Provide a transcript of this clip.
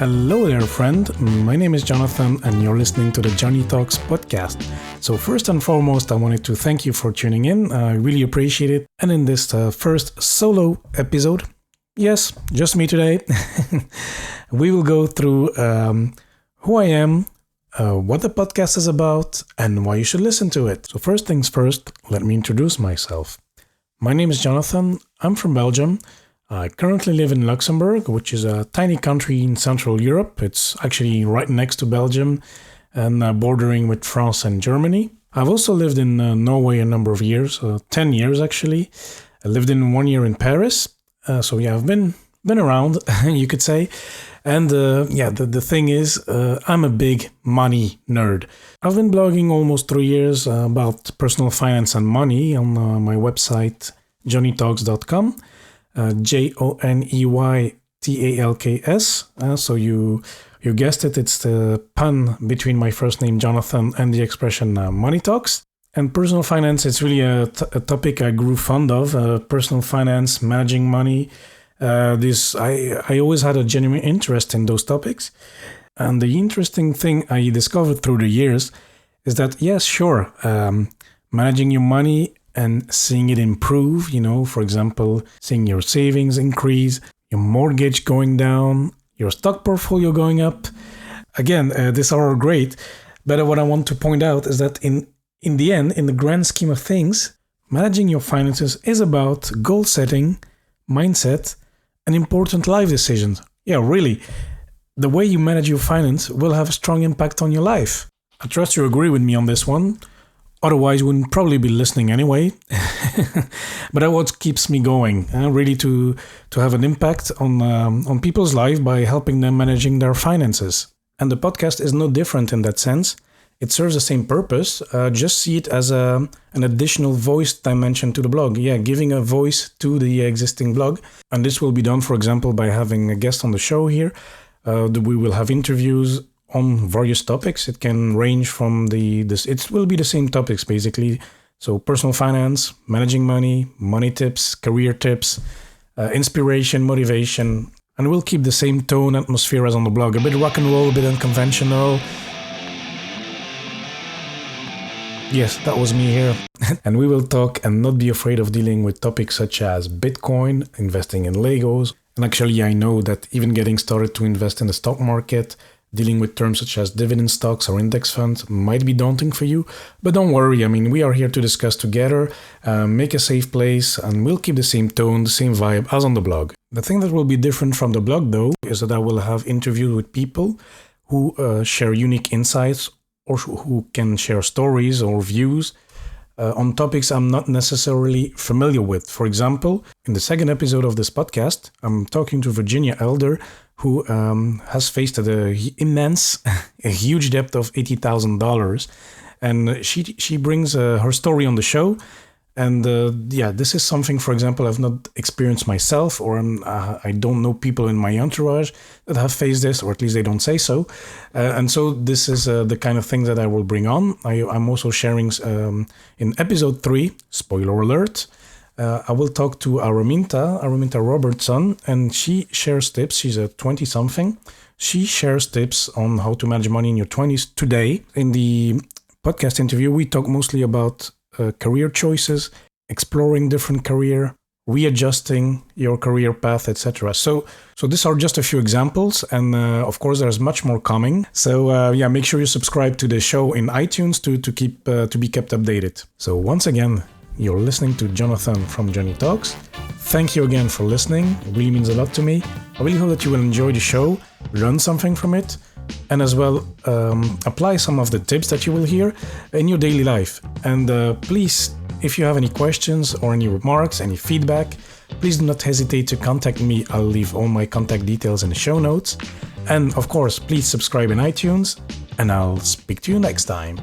Hello there, friend. My name is Jonathan, and you're listening to the Joney Talks podcast. So first and foremost, I wanted to thank you for tuning in. I really appreciate it. And in this first solo episode, yes, just me today, we will go through who I am, what the podcast is about, and why you should listen to it. So first things first, let me introduce myself. My name is Jonathan. I'm from Belgium. I currently live in Luxembourg, which is a tiny country in Central Europe. It's actually right next to Belgium and bordering with France and Germany. I've also lived in Norway a number of years, 10 years actually. I lived in 1 year in Paris. So yeah, I've been around, you could say. And the thing is, I'm a big money nerd. I've been blogging almost 3 years about personal finance and money on my website, joneytalks.com. JONEYTALKS. So you guessed it, it's the pun between my first name Jonathan and the expression money talks. And personal finance, it's really a topic I grew fond of. Personal finance, managing money. I always had a genuine interest in those topics. And the interesting thing I discovered through the years is that, yes, sure, managing your money and seeing it improve, for example, seeing your savings increase, your mortgage going down, your stock portfolio going up. Again, these are all great. But what I want to point out is that in the end, in the grand scheme of things, managing your finances is about goal setting, mindset, and important life decisions. Yeah, really. The way you manage your finance will have a strong impact on your life. I trust you agree with me on this one. Otherwise, you wouldn't probably be listening anyway. But that's what keeps me going, really to have an impact on people's life by helping them managing their finances. And the podcast is no different in that sense. It serves the same purpose. Just see it as an additional voice dimension to the blog. Yeah, giving a voice to the existing blog. And this will be done, for example, by having a guest on the show here. We will have interviews on various topics. It can range from it will be the same topics basically. So personal finance, managing money, money tips, career tips, inspiration, motivation, and we'll keep the same tone, atmosphere as on the blog. A bit rock and roll, a bit unconventional. Yes, that was me here. And we will talk and not be afraid of dealing with topics such as Bitcoin, investing in Legos. And actually, I know that even getting started to invest in the stock market, dealing with terms such as dividend stocks or index funds might be daunting for you, but don't worry. I mean, we are here to discuss together, make a safe place, and we'll keep the same tone, the same vibe as on the blog. The thing that will be different from the blog, though, is that I will have interviews with people who share unique insights or who can share stories or views on topics I'm not necessarily familiar with. For example, in the second episode of this podcast, I'm talking to Virginia Elder, who has faced a huge debt of $80,000. And she brings her story on the show. And this is something, for example, I've not experienced myself, or I don't know people in my entourage that have faced this, or at least they don't say so. And so this is the kind of thing that I will bring on. I'm also sharing in episode 3, spoiler alert, I will talk to Araminta Robertson, and she shares tips. She's a 20-something. She shares tips on how to manage money in your 20s today. In the podcast interview, we talk mostly about career choices, exploring different career, readjusting your career path, etc. So these are just a few examples, and of course there's much more coming. So make sure you subscribe to the show in iTunes to be kept updated. So once again, you're listening to Jonathan from Joney Talks. Thank you again for listening. It really means a lot to me. I really hope that you will enjoy the show, learn something from it, and as well apply some of the tips that you will hear in your daily life. And please, if you have any questions or any remarks, any feedback, please do not hesitate to contact me. I'll leave all my contact details in the show notes. And of course, please subscribe in iTunes, and I'll speak to you next time.